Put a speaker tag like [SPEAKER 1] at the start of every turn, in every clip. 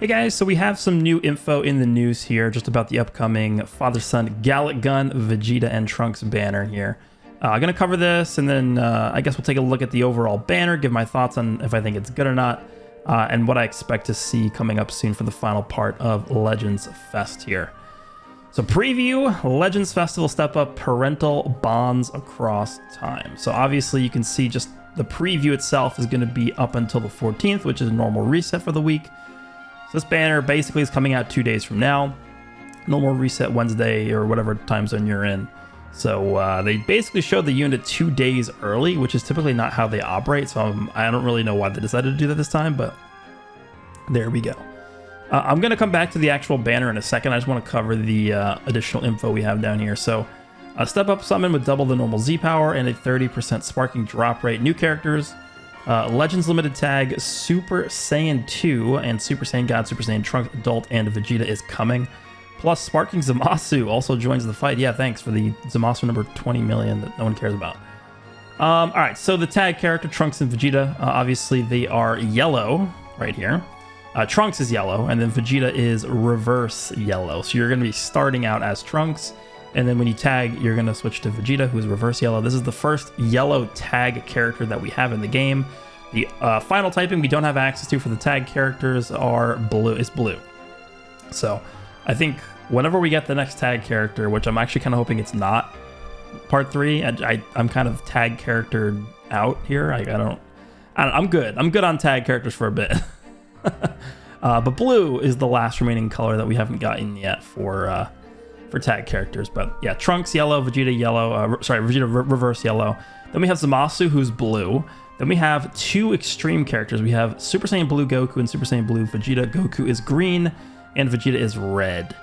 [SPEAKER 1] Hey guys, so we have some new info in the news here just about the upcoming Father-Son Gallic Gun, Vegeta, and Trunks banner here. I'm going to cover this, and then I guess we'll take a look at the overall banner, give my thoughts on if I think it's good or not, and what I expect to see coming up soon for the final part of Legends Fest here. So preview, Legends Festival Step Up Parental Bonds Across Time. So obviously you can see just the preview itself is going to be up until the 14th, which is a normal reset for the week. So this banner basically is coming out 2 days from now. Normal reset Wednesday or whatever time zone you're in. So they basically showed the unit 2 days early, which is typically not how they operate. So I don't really know why they decided to do that this time, but there we go. I'm going to come back to the actual banner in a second. I just want to cover the additional info we have down here. So step up summon with double the normal Z power and a 30% sparking drop rate. New characters. Legends limited tag Super Saiyan 2 and Super Saiyan God, Super Saiyan Trunks Adult, and Vegeta is coming. Plus Sparking Zamasu also joins the fight. Yeah, thanks for the Zamasu number 20 million that no one cares about. All right, so the tag character Trunks and Vegeta, obviously they are yellow right here. Trunks is yellow, and then Vegeta is reverse yellow. So you're going to be starting out as Trunks, and then when you tag, you're going to switch to Vegeta, who is reverse yellow. This is the first yellow tag character that we have in the game. The final typing we don't have access to for the tag characters are blue. It's blue. So I think whenever we get the next tag character, which I'm actually kind of hoping it's not part 3, I'm kind of tag character out here. I'm good. I'm good on tag characters for a bit. But blue is the last remaining color that we haven't gotten yet for tag characters. But yeah, Trunks yellow, Vegeta yellow, Vegeta reverse yellow. Then we have Zamasu, who's blue. Then we have 2 extreme characters. We have Super Saiyan Blue Goku and Super Saiyan Blue Vegeta. Goku is green and Vegeta is red.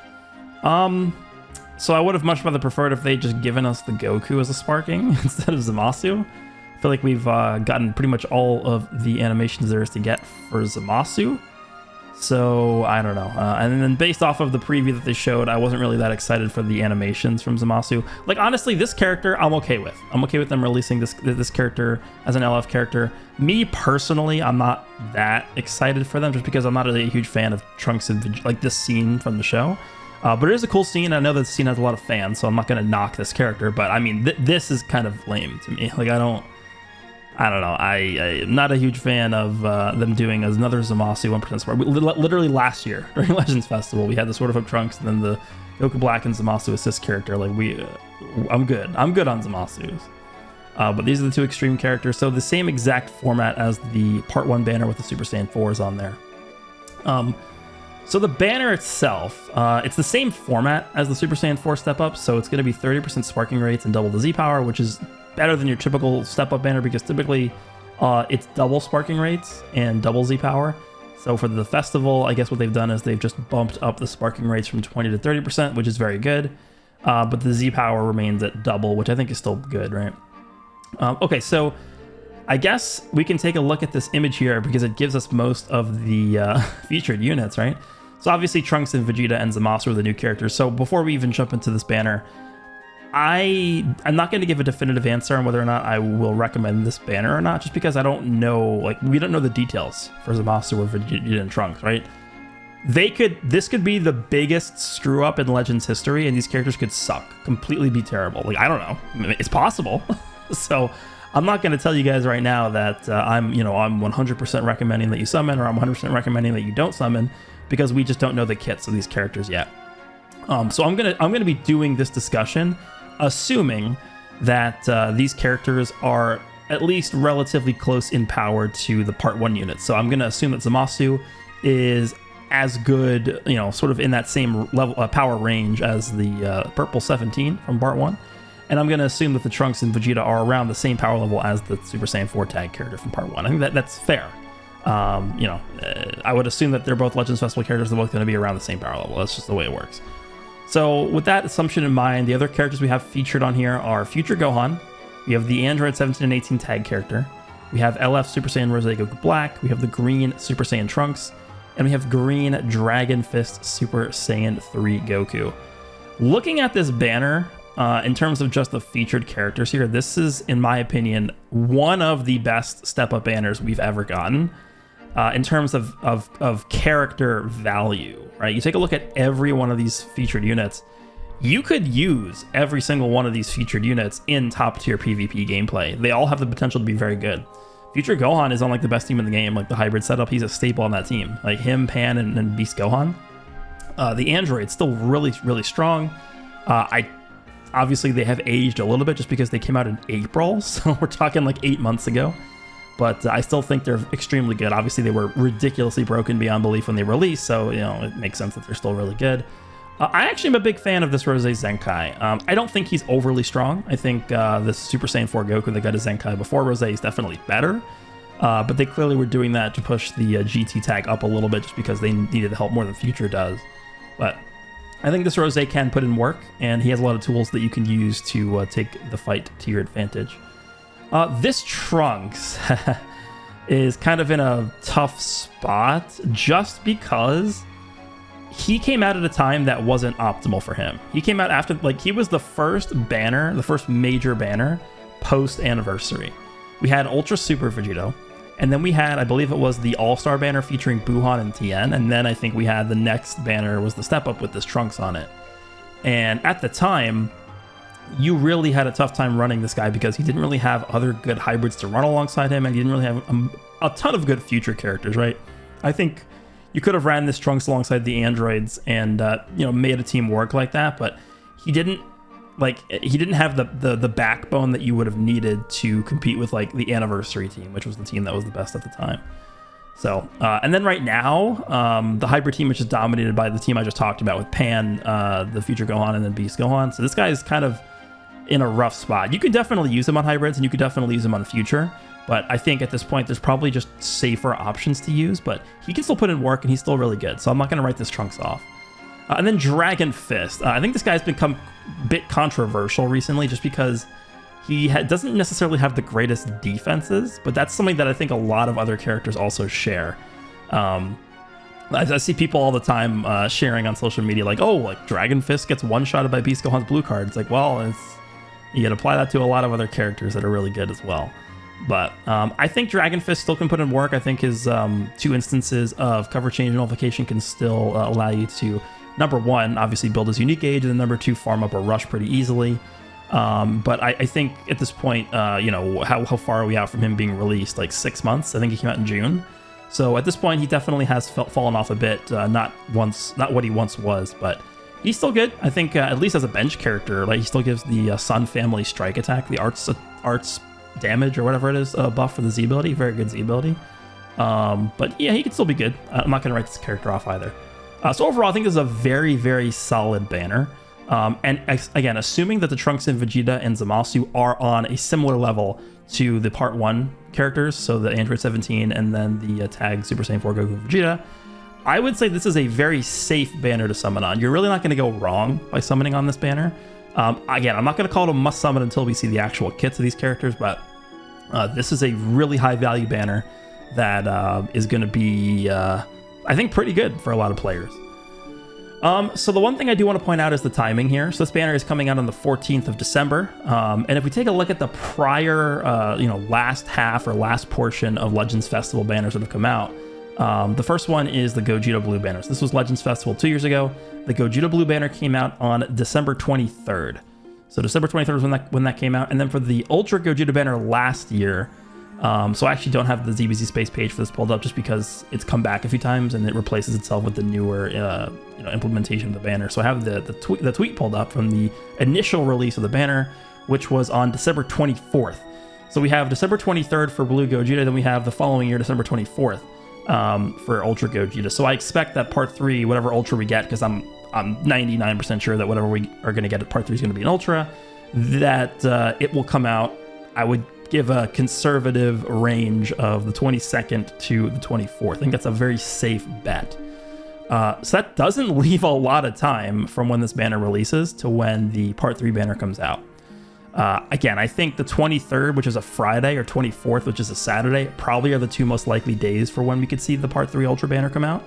[SPEAKER 1] So I would have much rather preferred if they just given us the Goku as a sparking instead of Zamasu. I feel like we've gotten pretty much all of the animations there is to get for Zamasu. So I don't know. And then based off of the preview that they showed, I wasn't really that excited for the animations from Zamasu. Like honestly, this character I'm okay with. I'm okay with them releasing this character as an LF character. Me personally, I'm not that excited for them just because I'm not really a huge fan of Trunks and like this scene from the show. But it is a cool scene. I know that the scene has a lot of fans, so I'm not going to knock this character. But I mean, this is kind of lame to me. Like I don't know. I'm not a huge fan of them doing another Zamasu 1% spark. Literally last year during Legends Festival, we had the Sword of Hope Trunks and then the Goku Black and Zamasu assist character. Like I'm good. I'm good on Zamasus. But these are the 2 extreme characters. So the same exact format as the Part 1 banner with the Super Saiyan 4s on there. So the banner itself, it's the same format as the Super Saiyan 4 step up. So it's going to be 30% sparking rates and double the Z power, which is better than your typical step up banner because typically it's double sparking rates and double Z power. So for the festival, I guess what they've done is they've just bumped up the sparking rates from 20 to 30%, which is very good. But the Z power remains at double, which I think is still good, right? Okay, so I guess we can take a look at this image here because it gives us most of the featured units, right? So obviously Trunks and Vegeta and Zamasu are the new characters. So before we even jump into this banner, I'm not going to give a definitive answer on whether or not I will recommend this banner or not, just because I don't know, like, we don't know the details for Zamasu or Vegeta and Trunks, right? This could be the biggest screw up in Legends history, and these characters could suck, completely be terrible. Like, I don't know. I mean, it's possible. So I'm not going to tell you guys right now that I'm 100% recommending that you summon, or I'm 100% recommending that you don't summon, because we just don't know the kits of these characters yet. So I'm gonna be doing this discussion assuming that these characters are at least relatively close in power to the Part 1 units. So I'm going to assume that Zamasu is as good, sort of in that same level power range as the Purple 17 from Part 1. And I'm going to assume that the Trunks and Vegeta are around the same power level as the Super Saiyan 4 tag character from Part 1. I think that's fair. I would assume that they're both Legends Festival characters. They're both going to be around the same power level. That's just the way it works. So with that assumption in mind, the other characters we have featured on here are Future Gohan. We have the Android 17 and 18 tag character. We have LF Super Saiyan Rose Goku Black. We have the green Super Saiyan Trunks. And we have green Dragon Fist Super Saiyan 3 Goku. Looking at this banner, in terms of just the featured characters here, this is, in my opinion, one of the best step-up banners we've ever gotten. in terms of character value, right? You take a look at every one of these featured units. You could use every single one of these featured units in top tier PvP gameplay. They all have the potential to be very good. Future Gohan is on like the best team in the game, like the hybrid setup. He's a staple on that team. Like him, Pan, and Beast Gohan. The android's still really, really strong. Obviously they have aged a little bit just because they came out in April, so we're talking like 8 months ago. But I still think they're extremely good. Obviously they were ridiculously broken beyond belief when they released, so you know it makes sense that they're still really good. I actually am a big fan of this Rose Zenkai. I don't think he's overly strong. I think this Super Saiyan 4 Goku that got a Zenkai before Rose is definitely better. But they clearly were doing that to push the GT tag up a little bit just because they needed the help more than Future does. But I think this Rose can put in work, and he has a lot of tools that you can use to take the fight to your advantage. This Trunks is kind of in a tough spot just because he came out at a time that wasn't optimal for him. He came out after, like, he was the first banner, the first major banner post-anniversary. We had Ultra Super Vegito, and then we had, I believe it was the All-Star banner featuring Buhan and Tien, and then I think we had the next banner was the Step Up with this Trunks on it. And at the time, you really had a tough time running this guy because he didn't really have other good hybrids to run alongside him, and he didn't really have a ton of good future characters, right? I think you could have ran this Trunks alongside the androids and made a team work like that, but he didn't have the backbone that you would have needed to compete with like the anniversary team, which was the team that was the best at the time. So and then right now the hybrid team, which is dominated by the team I just talked about with Pan, the Future Gohan, and then Beast Gohan. So this guy is kind of in a rough spot. You could definitely use him on hybrids and you could definitely use him on future. But I think at this point, there's probably just safer options to use, but he can still put in work and he's still really good. So I'm not going to write this Trunks off. And then Dragon Fist. I think this guy's become a bit controversial recently just because he doesn't necessarily have the greatest defenses, but that's something that I think a lot of other characters also share. I see people all the time sharing on social media like, oh, like Dragon Fist gets one-shotted by Beast Gohan's blue card. It's like, well, you can apply that to a lot of other characters that are really good as well. But I think Dragon Fist still can put in work. I think his 2 instances of cover change and nullification can still allow you to, number one, obviously build his unique gauge, and then number 2, farm up a rush pretty easily. But I think at this point, how far are we out from him being released? Like 6 months? I think he came out in June. So at this point, he definitely has fallen off a bit. Not what he once was, but he's still good. I think at least as a bench character, like he still gives the Sun Family strike attack, the arts damage or whatever it is, buff for the Z ability. Very good Z ability. But yeah, he can still be good. I'm not going to write this character off either. So overall, I think this is a very, very solid banner. And again, assuming that the Trunks and Vegeta and Zamasu are on a similar level to the Part 1 characters, so the Android 17 and then the tag Super Saiyan 4 Goku Vegeta, I would say this is a very safe banner to summon on. You're really not going to go wrong by summoning on this banner. Again, I'm not going to call it a must summon until we see the actual kits of these characters, but this is a really high value banner that is going to be, I think, pretty good for a lot of players. So the one thing I do want to point out is the timing here. So this banner is coming out on the 14th of December. And if we take a look at the prior, last half or last portion of Legends Festival banners that have come out, the first one is the Gogeta Blue banner. So this was Legends Festival 2 years ago. The Gogeta Blue banner came out on December 23rd. So December 23rd was when that came out. And then for the Ultra Gogeta banner last year, so I actually don't have the ZBZ Space page for this pulled up just because it's come back a few times and it replaces itself with the newer implementation of the banner. So I have the tweet pulled up from the initial release of the banner, which was on December 24th. So we have December 23rd for Blue Gogeta, then we have the following year, December 24th, for Ultra Gogeta. So I expect that Part 3, whatever Ultra we get, because I'm 99% sure that whatever we are going to get at Part 3 is going to be an Ultra, that it will come out, I would give a conservative range of the 22nd to the 24th. I think that's a very safe bet. So that doesn't leave a lot of time from when this banner releases to when the Part 3 banner comes out. Again, I think the 23rd, which is a Friday, or 24th, which is a Saturday, probably are the 2 most likely days for when we could see the Part 3 Ultra banner come out.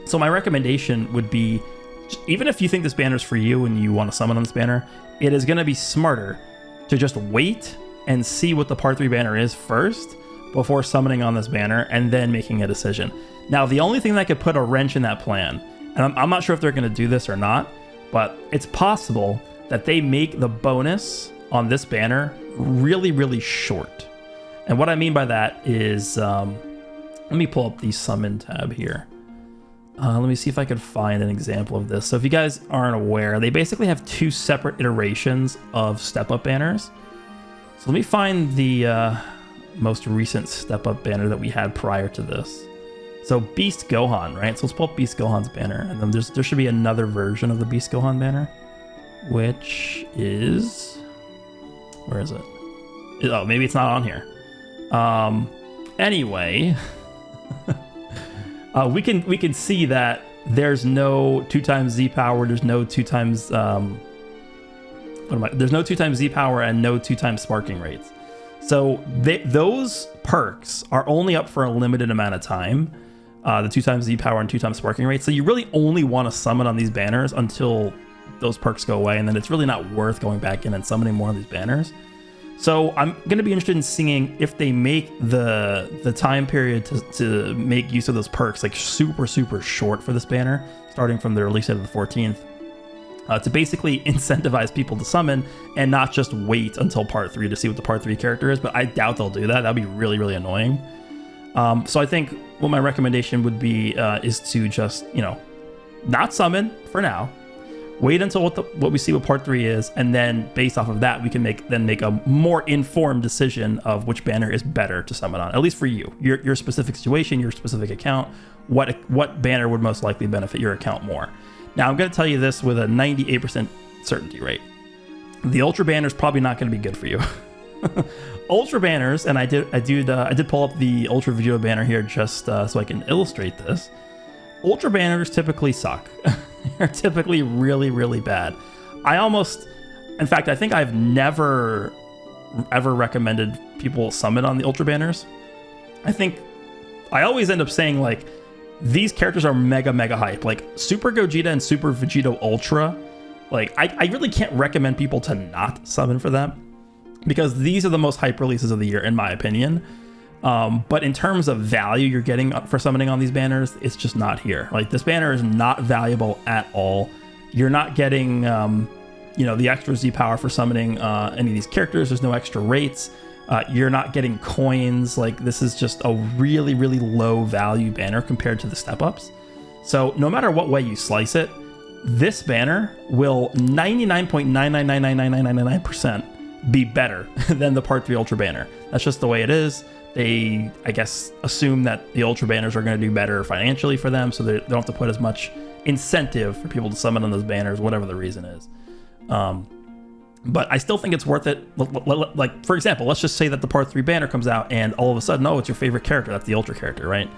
[SPEAKER 1] So my recommendation would be, even if you think this banner is for you and you want to summon on this banner, it is going to be smarter to just wait and see what the Part 3 banner is first before summoning on this banner and then making a decision. Now, the only thing that could put a wrench in that plan, and I'm not sure if they're going to do this or not, but it's possible that they make the bonus on this banner really, really short. And what I mean by that is, let me pull up the summon tab here. Let me see if I could find an example of this. So if you guys aren't aware, they basically have two separate iterations of step-up banners. So let me find the most recent step-up banner that we had prior to this. So Beast Gohan, right? So let's pull up Beast Gohan's banner, and then there should be another version of the Beast Gohan banner, which is, where is it? Oh, maybe it's not on here. Anyway, we can see that there's no 2 times Z power. There's no 2 times there's no 2 times Z power and no 2 times sparking rates. So those perks are only up for a limited amount of time. The 2 times Z power and 2 times sparking rate. So you really only want to summon on these banners until those perks go away, and then it's really not worth going back in and summoning more of these banners. So I'm going to be interested in seeing if they make the time period to make use of those perks like super, super short for this banner, starting from the release date of the 14th, to basically incentivize people to summon and not just wait until part 3 to see what the part 3 character is. But I doubt they'll do that. That'd be really, really annoying. So I think what my recommendation would be is to just, not summon for now. Wait until what we see what part 3 is, and then based off of that, we can make a more informed decision of which banner is better to summon on, at least for you, your specific situation, your specific account. What banner would most likely benefit your account more? Now, I'm going to tell you this with a 98% certainty rate. The Ultra banner is probably not going to be good for you. Ultra banners, and I did pull up the Ultra Vegeta banner here just so I can illustrate this. Ultra banners typically suck. They're typically really, really bad. In fact, I think I've never ever recommended people summon on the Ultra banners. I think I always end up saying, like, these characters are mega, mega hype. Like, Super Gogeta and Super Vegeta Ultra, like, I really can't recommend people to not summon for them, because these are the most hype releases of the year, in my opinion. But in terms of value you're getting for summoning on these banners, it's just not here. Like, this banner is not valuable at all. You're not getting, the extra Z power for summoning any of these characters. There's no extra rates. You're not getting coins. Like, this is just a really, really low value banner compared to the step-ups. So no matter what way you slice it, this banner will 99.9999999% be better than the Part 3 Ultra banner. That's just the way it is. They, I guess, assume that the Ultra banners are going to do better financially for them, so they don't have to put as much incentive for people to summon on those banners, whatever the reason is. But I still think it's worth it. Like, for example, let's just say that the Part 3 banner comes out and all of a sudden, oh, it's your favorite character. That's the Ultra character, right?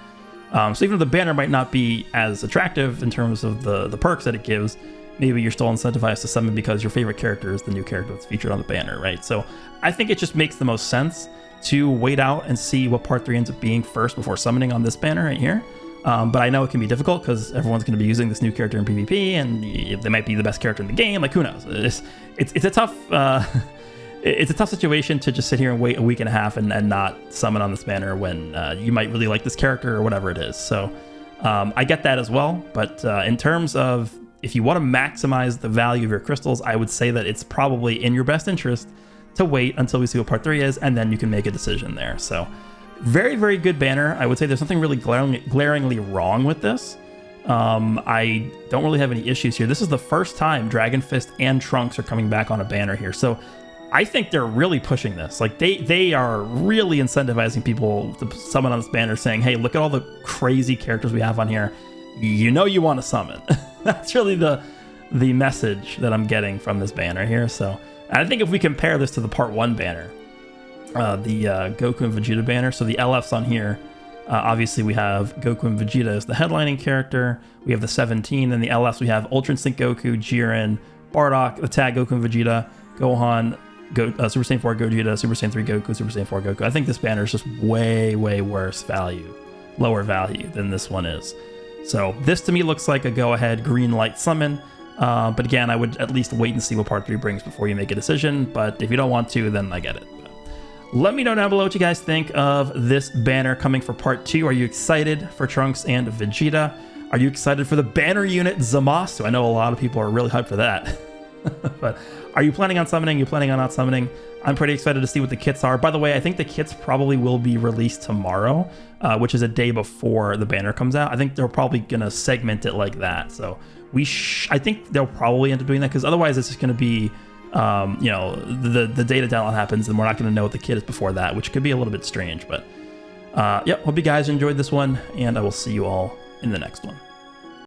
[SPEAKER 1] So even though the banner might not be as attractive in terms of the perks that it gives, maybe you're still incentivized to summon because your favorite character is the new character that's featured on the banner, right? So I think it just makes the most sense to wait out and see what Part 3 ends up being first before summoning on this banner right here. But I know it can be difficult because everyone's going to be using this new character in PvP, and they might be the best character in the game. Like, who knows? It's a tough it's a tough situation to just sit here and wait a week and a half and not summon on this banner when you might really like this character or whatever it is. So I get that as well. But in terms of if you want to maximize the value of your crystals, I would say that it's probably in your best interest to wait until we see what Part 3 is, and then you can make a decision there. So very, very good banner. I would say there's something really glaringly wrong with this. I don't really have any issues here. This is the first time Dragon Fist and Trunks are coming back on a banner here. So I think they're really pushing this. Like, they are really incentivizing people to summon on this banner, saying, hey, look at all the crazy characters we have on here. You want to summon. That's really the message that I'm getting from this banner here. So I think if we compare this to the Part 1 banner, the Goku and Vegeta banner, so the LFs on here, obviously we have Goku and Vegeta as the headlining character. We have the 17, and the LFs we have Ultra Instinct Goku, Jiren, Bardock, the tag Goku and Vegeta, Gohan, Super Saiyan 4 Gogeta, Super Saiyan 3 Goku, Super Saiyan 4 Goku. I think this banner is just way, way worse value, lower value than this one is. So this to me looks like a go-ahead green light summon. But again, I would at least wait and see what Part 3 brings before you make a decision. But if you don't want to, then I get it. Let me know down below what you guys think of this banner coming for part 2. Are you excited for Trunks and Vegeta? Are you excited for the banner unit Zamasu? I know a lot of people are really hyped for that. But are you planning on summoning? Are you planning on not summoning? I'm pretty excited to see what the kits are. By the way, I think the kits probably will be released tomorrow, which is a day before the banner comes out. I think they're probably going to segment it like that. So I think they'll probably end up doing that, because otherwise it's just going to be, you know, the data download happens and we're not going to know what the kit is before that, which could be a little bit strange. But yeah, hope you guys enjoyed this one, and I will see you all in the next one.